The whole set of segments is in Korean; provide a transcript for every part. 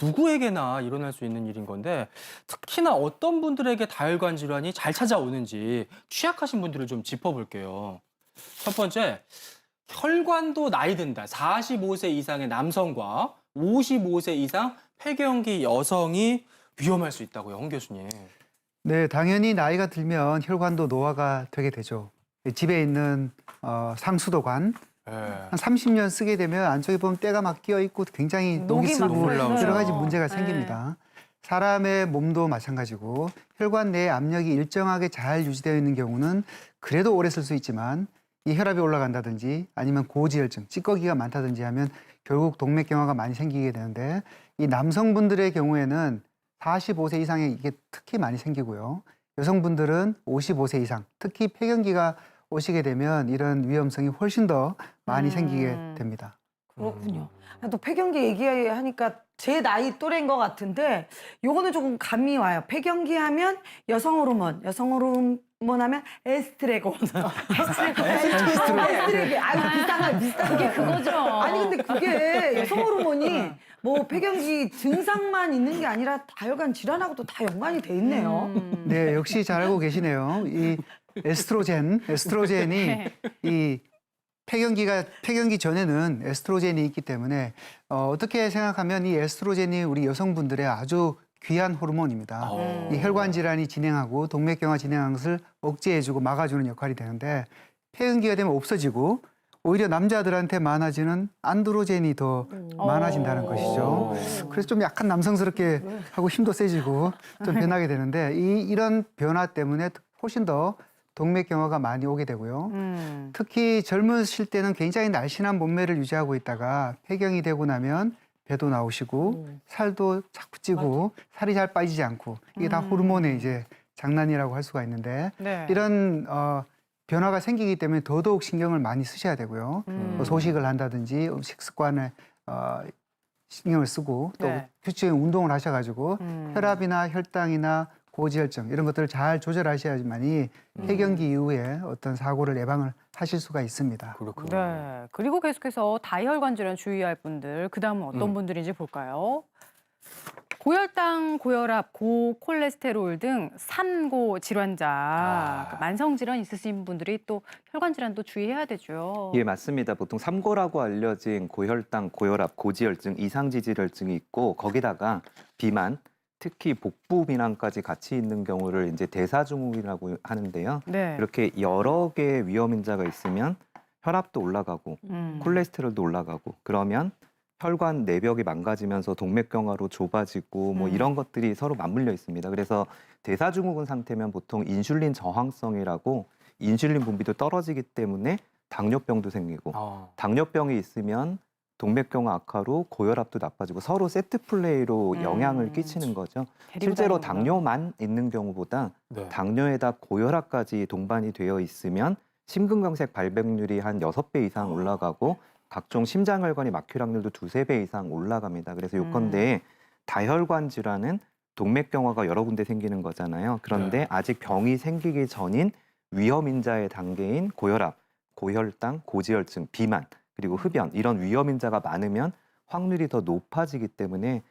누구에게나 일어날 수 있는 일인 건데 특히나 어떤 분들에게 다혈관 질환이 잘 찾아오는지 취약하신 분들을 좀 짚어볼게요. 첫 번째, 혈관도 나이 든다. 45세 이상의 남성과 55세 이상 폐경기 여성이 위험할 수 있다고요, 홍 교수님. 네, 당연히 나이가 들면 혈관도 노화가 되게 되죠. 집에 있는 상수도관 네. 한 30년 쓰게 되면 안쪽에 보면 때가 막 끼어 있고 굉장히 녹이 녹이 막 슬고 올라오죠. 여러 가지 문제가 네. 생깁니다. 사람의 몸도 마찬가지고 혈관 내 압력이 일정하게 잘 유지되어 있는 경우는 그래도 오래 쓸 수 있지만 이 혈압이 올라간다든지 아니면 고지혈증, 찌꺼기가 많다든지 하면 결국 동맥경화가 많이 생기게 되는데 이 남성분들의 경우에는 45세 이상에 이게 특히 많이 생기고요. 여성분들은 55세 이상, 특히 폐경기가 오시게 되면 이런 위험성이 훨씬 더 많이 생기게 됩니다. 그렇군요. 또 폐경기 얘기하니까 제 나이 또래인 것 같은데 요거는 조금 감이 와요. 폐경기 하면 여성 호르몬 하면 에스트레곤. 에스트레곤. 아유, 비슷한 그게 그거죠. 아니 근데 그게 여성 호르몬이 뭐 폐경기 증상만 있는 게 아니라 다혈관 질환하고도 다 연관이 돼 있네요. 네, 역시 잘 알고 계시네요. 이 에스트로겐이 네. 이 폐경기 전에는 에스트로겐이 있기 때문에 어떻게 생각하면 이 에스트로겐이 우리 여성분들의 아주 귀한 호르몬입니다. 이 혈관 질환이 진행하고 동맥경화 진행하는 것을 억제해주고 막아주는 역할이 되는데 폐경기가 되면 없어지고 오히려 남자들한테 많아지는 안드로겐이 더 많아진다는 것이죠. 그래서 좀 약간 남성스럽게 하고 힘도 세지고 좀 변하게 되는데 이런 변화 때문에 훨씬 더 동맥경화가 많이 오게 되고요. 특히 젊으실 때는 굉장히 날씬한 몸매를 유지하고 있다가 폐경이 되고 나면 배도 나오시고 살도 자꾸 찌고 살이 잘 빠지지 않고 이게 다 호르몬의 이제 장난이라고 할 수가 있는데 네. 이런 변화가 생기기 때문에 더더욱 신경을 많이 쓰셔야 되고요. 뭐 소식을 한다든지 식습관에 신경을 쓰고 또 네. 규칙적인 운동을 하셔가지고 혈압이나 혈당이나 고지혈증 이런 것들을 잘 조절하셔야지만이 폐경기 이후에 어떤 사고를 예방을 하실 수가 있습니다. 그렇군요. 네. 그리고 계속해서 다혈관 질환 주의할 분들, 그 다음은 어떤 분들인지 볼까요? 고혈당, 고혈압, 고콜레스테롤 등 산고 질환자, 그 만성 질환 있으신 분들이 또 혈관 질환도 주의해야 되죠. 예, 맞습니다. 보통 삼고라고 알려진 고혈당, 고혈압, 고지혈증, 이상지질혈증이 있고 거기다가 비만, 특히 복부 비만까지 같이 있는 경우를 이제 대사증후군이라고 하는데요. 네. 이렇게 여러 개의 위험 인자가 있으면 혈압도 올라가고 콜레스테롤도 올라가고 그러면 혈관 내벽이 망가지면서 동맥경화로 좁아지고 뭐 이런 것들이 서로 맞물려 있습니다. 그래서 대사증후군 상태면 보통 인슐린 저항성이라고 인슐린 분비도 떨어지기 때문에 당뇨병도 생기고 당뇨병이 있으면 동맥경화 악화로 고혈압도 나빠지고 서로 세트 플레이로 영향을 끼치는 거죠. 실제로 당뇨만 있는 경우보다 네. 당뇨에다 고혈압까지 동반이 되어 있으면 심근경색 발병률이 한 6배 이상 올라가고 각종 심장혈관이 막힐 확률도 2~3배 이상 올라갑니다. 그래서 요컨대 다혈관 질환은 동맥경화가 여러 군데 생기는 거잖아요. 그런데 네. 아직 병이 생기기 전인 위험인자의 단계인 고혈압, 고혈당, 고지혈증, 비만, 그리고 흡연 이런 위험인자가 많으면 확률이 더 높아지기 때문에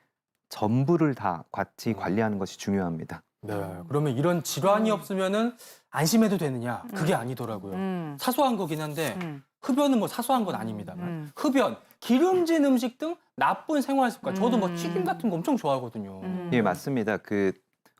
전부를 다 같이 관리하는 것이 중요합니다. 네. 그러면 이런 질환이 없으면은 안심해도 되느냐? 그게 아니더라고요. 사소한 거긴 한데 흡연은 뭐 사소한 건 아닙니다만 흡연, 기름진 음식 등 나쁜 생활 습관. 저도 뭐 튀김 같은 거 엄청 좋아하거든요. 예, 맞습니다. 그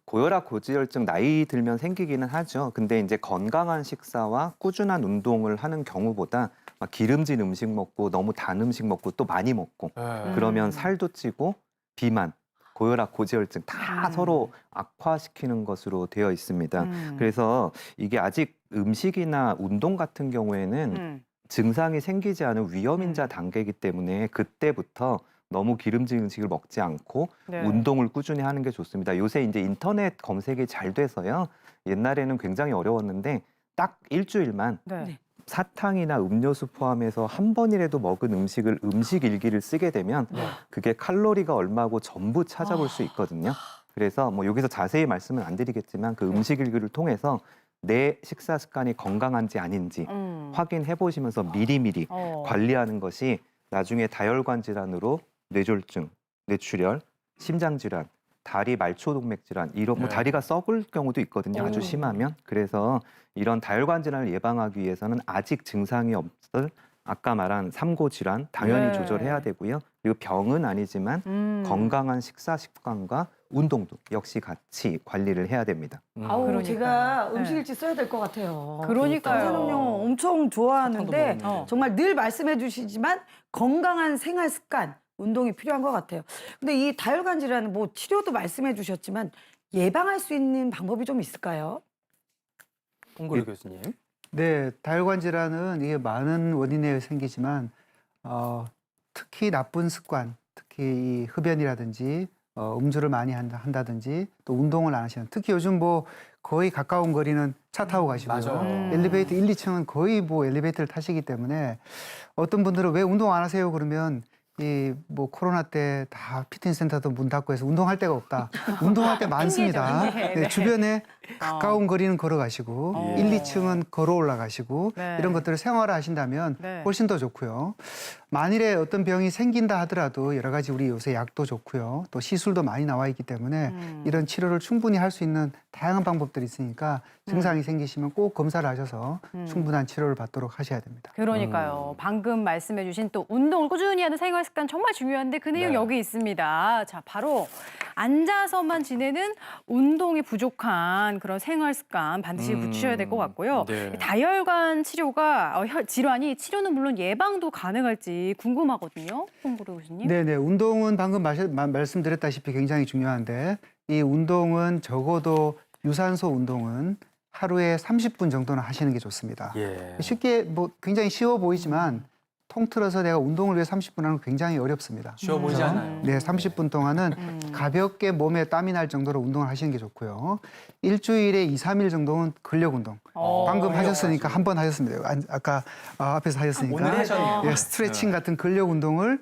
고혈압, 고지혈증 나이 들면 생기기는 하죠. 근데 이제 건강한 식사와 꾸준한 운동을 하는 경우보다 막 기름진 음식 먹고 너무 단 음식 먹고 또 많이 먹고 네. 그러면 살도 찌고 비만, 고혈압, 고지혈증 다 서로 악화시키는 것으로 되어 있습니다. 그래서 이게 아직 음식이나 운동 같은 경우에는 증상이 생기지 않은 위험인자 단계이기 때문에 그때부터 너무 기름진 음식을 먹지 않고 네. 운동을 꾸준히 하는 게 좋습니다. 요새 이제 인터넷 검색이 잘 돼서요. 옛날에는 굉장히 어려웠는데 딱 일주일만 네. 사탕이나 음료수 포함해서 한 번이라도 먹은 음식을 음식 일기를 쓰게 되면 그게 칼로리가 얼마고 전부 찾아볼 수 있거든요. 그래서 뭐 여기서 자세히 말씀은 안 드리겠지만 그 음식 일기를 통해서 내 식사 습관이 건강한지 아닌지 확인해 보시면서 미리미리 관리하는 것이 나중에 다혈관 질환으로 뇌졸중, 뇌출혈, 심장 질환, 다리 말초 동맥 질환 이런 뭐 네. 다리가 썩을 경우도 있거든요. 아주 심하면. 그래서 이런 다혈관 질환을 예방하기 위해서는 아직 증상이 없을 아까 말한 삼고 질환 당연히 네. 조절해야 되고요. 그리고 병은 아니지만 건강한 식사 습관과 운동도 역시 같이 관리를 해야 됩니다. 아우 그러니까요. 제가 네. 음식일지 써야 될 것 같아요. 그러니까요. 탄산음료 엄청 좋아하는데 사탕도 먹는데. 정말 늘 말씀해 주시지만 건강한 생활 습관, 운동이 필요한 것 같아요. 근데 이 다혈관 질환은 뭐 치료도 말씀해 주셨지만 예방할 수 있는 방법이 좀 있을까요? 홍그루 교수님. 네, 다혈관 질환은 이게 많은 원인에 생기지만 특히 나쁜 습관, 특히 이 흡연이라든지 음주를 많이 한다든지 또 운동을 안 하시는, 특히 요즘 뭐 거의 가까운 거리는 차 타고 가시고요. 맞아요. 엘리베이터 1, 2층은 거의 뭐 엘리베이터를 타시기 때문에 어떤 분들은 왜 운동 안 하세요? 그러면 이 뭐 코로나 때 다 피트니스 센터도 문 닫고 해서 운동할 데가 없다. 운동할 데 많습니다. 핑계죠, 핑계. 네, 주변에 가까운 거리는 걸어가시고 1, 2층은 걸어 올라가시고 네. 이런 것들을 생활을 하신다면 네. 훨씬 더 좋고요. 만일에 어떤 병이 생긴다 하더라도 여러 가지 우리 요새 약도 좋고요. 또 시술도 많이 나와 있기 때문에 이런 치료를 충분히 할 수 있는 다양한 방법들이 있으니까 증상이 생기시면 꼭 검사를 하셔서 충분한 치료를 받도록 하셔야 됩니다. 그러니까요. 방금 말씀해주신 또 운동을 꾸준히 하는 생활 습관 정말 중요한데 그 내용 네. 여기 있습니다. 자, 바로 앉아서만 지내는 운동이 부족한 그런 생활 습관 반드시 붙이셔야 될 것 같고요. 네. 다혈관 치료가 질환이 치료는 물론 예방도 가능할지 궁금하거든요. 홍보로 교수님. 네네. 운동은 방금 말씀드렸다시피 굉장히 중요한데 이 운동은 적어도 유산소 운동은 하루에 30분 정도는 하시는 게 좋습니다. 예. 쉽게 뭐 굉장히 쉬워 보이지만 통틀어서 내가 운동을 위해 30분 하는 건 굉장히 어렵습니다. 쉬워 보이지 그래서 않아요. 네, 30분 동안은 가볍게 몸에 땀이 날 정도로 운동을 하시는 게 좋고요. 일주일에 2, 3일 정도는 근력 운동. 방금 근력 하셨으니까 한 번 하셨습니다. 아까 앞에서 하셨으니까. 오늘 하셨네요. 예, 스트레칭 같은 근력 운동을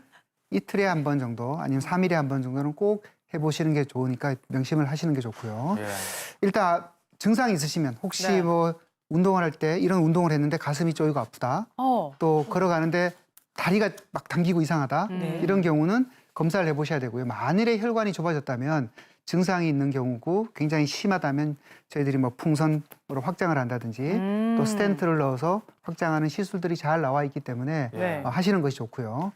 이틀에 한 번 정도 아니면 3일에 한 번 정도는 꼭 해보시는 게 좋으니까 명심을 하시는 게 좋고요. 예. 일단 증상이 있으시면 혹시 네. 뭐 운동을 할 때 이런 운동을 했는데 가슴이 쪼이고 아프다. 또 걸어가는데 다리가 막 당기고 이상하다. 네. 이런 경우는 검사를 해보셔야 되고요. 만일에 혈관이 좁아졌다면 증상이 있는 경우고 굉장히 심하다면 저희들이 뭐 풍선으로 확장을 한다든지 또 스텐트를 넣어서 확장하는 시술들이 잘 나와 있기 때문에 네. 하시는 것이 좋고요.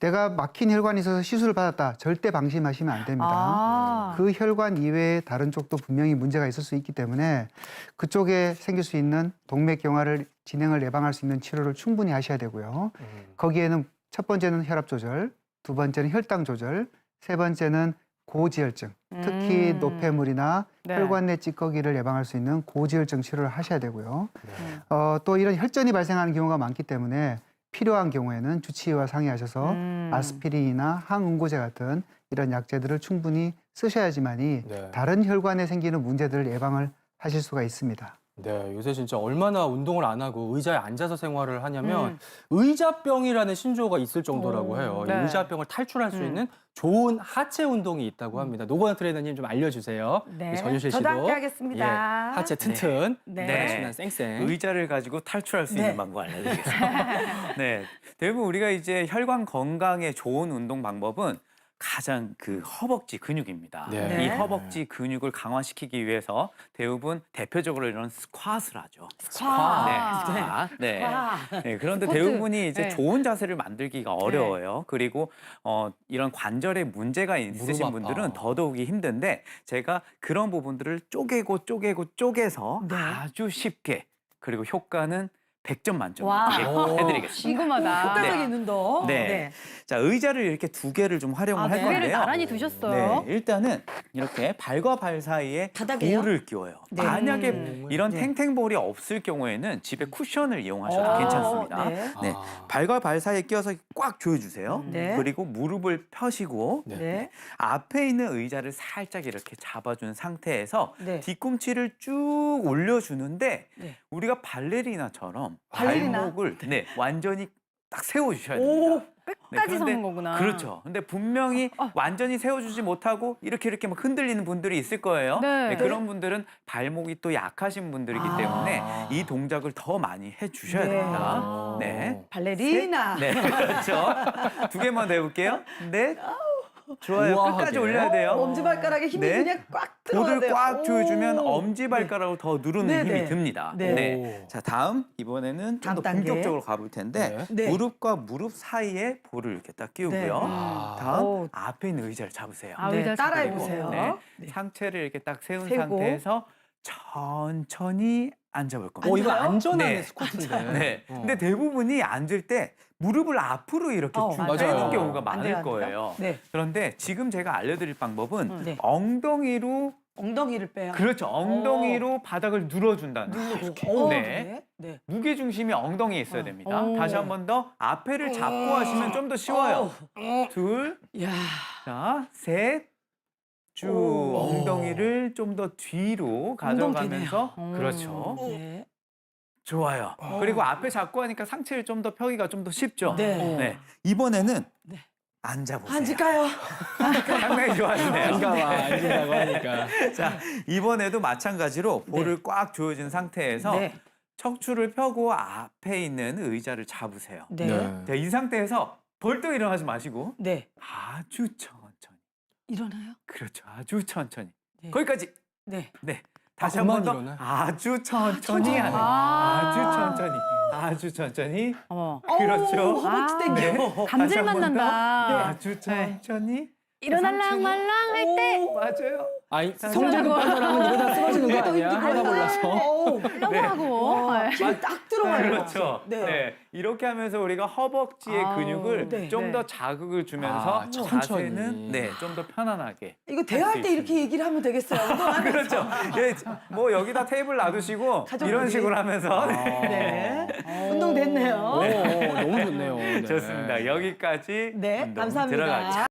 내가 막힌 혈관이 있어서 시술을 받았다. 절대 방심하시면 안 됩니다. 아. 그 혈관 이외에 다른 쪽도 분명히 문제가 있을 수 있기 때문에 그쪽에 생길 수 있는 동맥경화를 진행을 예방할 수 있는 치료를 충분히 하셔야 되고요. 거기에는 첫 번째는 혈압 조절, 두 번째는 혈당 조절, 세 번째는 고지혈증, 특히 노폐물이나 네. 혈관 내 찌꺼기를 예방할 수 있는 고지혈증 치료를 하셔야 되고요. 또 이런 혈전이 발생하는 경우가 많기 때문에 필요한 경우에는 주치의와 상의하셔서 아스피린이나 항응고제 같은 이런 약제들을 충분히 쓰셔야지만이 네. 다른 혈관에 생기는 문제들을 예방을 하실 수가 있습니다. 네, 요새 진짜 얼마나 운동을 안 하고 의자에 앉아서 생활을 하냐면 의자병이라는 신조어가 있을 정도라고 해요. 네. 이 의자병을 탈출할 수 있는 좋은 하체 운동이 있다고 합니다. 노건 트레이너님 좀 알려주세요. 네. 우리 전유실 씨도. 저도 함께 하겠습니다. 예, 하체 튼튼, 네. 네. 순한 쌩쌩. 의자를 가지고 탈출할 수 네. 있는 방법 알려드리겠습니다. 네, 대부분 우리가 이제 혈관 건강에 좋은 운동 방법은 가장 그 허벅지 근육입니다. 네. 이 허벅지 근육을 강화시키기 위해서 대표적으로 이런 스쿼트를 하죠. 스쿼트. 네, 스쿼트. 네. 와. 네, 그런데 스쿼트. 대부분이 이제 네. 좋은 자세를 만들기가 어려워요. 그리고 이런 관절에 문제가 있으신 무릎 아파. 분들은 더더욱이 힘든데 제가 그런 부분들을 쪼개서 네. 아주 쉽게 그리고 효과는 100점 만점 와. 해드리겠습니다. 궁금하다. 효과적인 운동. 네. 자, 의자를 이렇게 두 개를 좀 활용을 할 두 개를 건데요. 나란히 두셨어요. 네, 일단은 이렇게 발과 발 사이에 바닥에요? 볼을 끼워요. 네. 만약에 이런 네. 탱탱볼이 없을 경우에는 집에 쿠션을 이용하셔도 오, 괜찮습니다. 네. 네. 발과 발 사이에 끼워서 꽉 조여주세요. 네. 그리고 무릎을 펴시고 네. 앞에 있는 의자를 살짝 이렇게 잡아준 상태에서 네. 뒤꿈치를 쭉 올려주는데 네. 우리가 발레리나처럼 발레리나? 발목을 완전히 딱 세워주셔야 오. 됩니다. 끝까지 그런데 서는 거구나. 그렇죠. 근데 분명히 완전히 세워주지 못하고 이렇게 막 흔들리는 분들이 있을 거예요. 네. 그런 분들은 발목이 또 약하신 분들이기 때문에 이 동작을 더 많이 해주셔야 네. 됩니다. 네. 발레리나. 네, 그렇죠. 두 개만 더 해볼게요. 넷, 좋아요. 우아하게. 끝까지 올려야 돼요. 엄지발가락에 힘이 네. 그냥 꽉 들어가야 볼을 돼요. 꽉 조여주면 오. 엄지발가락으로 더 누르는 네, 힘이 네. 듭니다. 네. 네. 자, 다음 이번에는 좀 더 다음 단계. 본격적으로 가볼 텐데 네. 무릎과 무릎 사이에 볼을 이렇게 딱 끼우고요. 네. 다음 오. 앞에 있는 의자를 잡으세요. 아, 네, 의자를 따라해 잡고. 보세요. 네. 네. 상체를 이렇게 딱 세운 세우고. 상태에서 천천히 앉아볼 겁니다. 이거 앉아요? 안전한 네. 스쿼트인데. 네. 근데 대부분이 앉을 때 무릎을 앞으로 이렇게 쭉 맞아요. 빼는 경우가 안 많을 돼요, 안 돼요? 거예요. 네. 그런데 지금 제가 알려드릴 방법은 네. 엉덩이로 엉덩이를 빼요. 그렇죠. 엉덩이로 바닥을 눌러준다는 거예요. 누르고. 네. 네. 무게 중심이 엉덩이에 있어야 됩니다. 오. 다시 한 번 더 앞에를 잡고 하시면 좀 더 쉬워요. 둘, 야. 자, 셋, 쭉 오. 엉덩이를 좀 더 뒤로 가져가면서 되네요. 그렇죠. 네. 좋아요. 그리고 앞에 잡고 하니까 상체를 좀 더 펴기가 좀 더 쉽죠. 네. 이번에는 네. 앉아보세요. 앉을까요? 상당히 좋아하시네요. 앉아봐, 앉으라고 하니까. 자, 이번에도 마찬가지로 볼을 네. 꽉 조여진 상태에서 네. 척추를 펴고 앞에 있는 의자를 잡으세요. 네. 네. 자, 이 상태에서 벌떡 일어나지 마시고 네. 아주 천천히. 일어나요? 그렇죠. 아주 천천히. 네. 거기까지. 네. 네. 다시 아, 한 번 더. 그만 일어나? 아주 천천히 하네. 아. 아주 천천히. 아주 천천히. 어머. 그렇죠. 허벅지 아. 땡겨. 감질만 다시 한번 더. 난다. 아주 천천히. 일어날랑 말랑 할 때 맞아요. 아니, 성질급한 사람은 이러다 쓰러지는 거 아니야? 하다 몰라서. 넘어가고. 네. 힘이 딱 들어가요. 그렇죠. 네. 네. 이렇게 하면서 우리가 허벅지의 아우, 근육을 네. 좀 더 네. 자극을 주면서 아, 천천히. 자세는 네, 좀 더 편안하게. 이거 대화할 때 이렇게 얘기를 하면 되겠어요. 운동하면서. 그렇죠. 예, 뭐 여기다 테이블 놔두시고 가족들이. 이런 식으로 하면서 네. 운동 됐네요. 오, 너무 좋네요. 네. 좋습니다. 여기까지 네, 운동 감사합니다. 들어가겠습니다.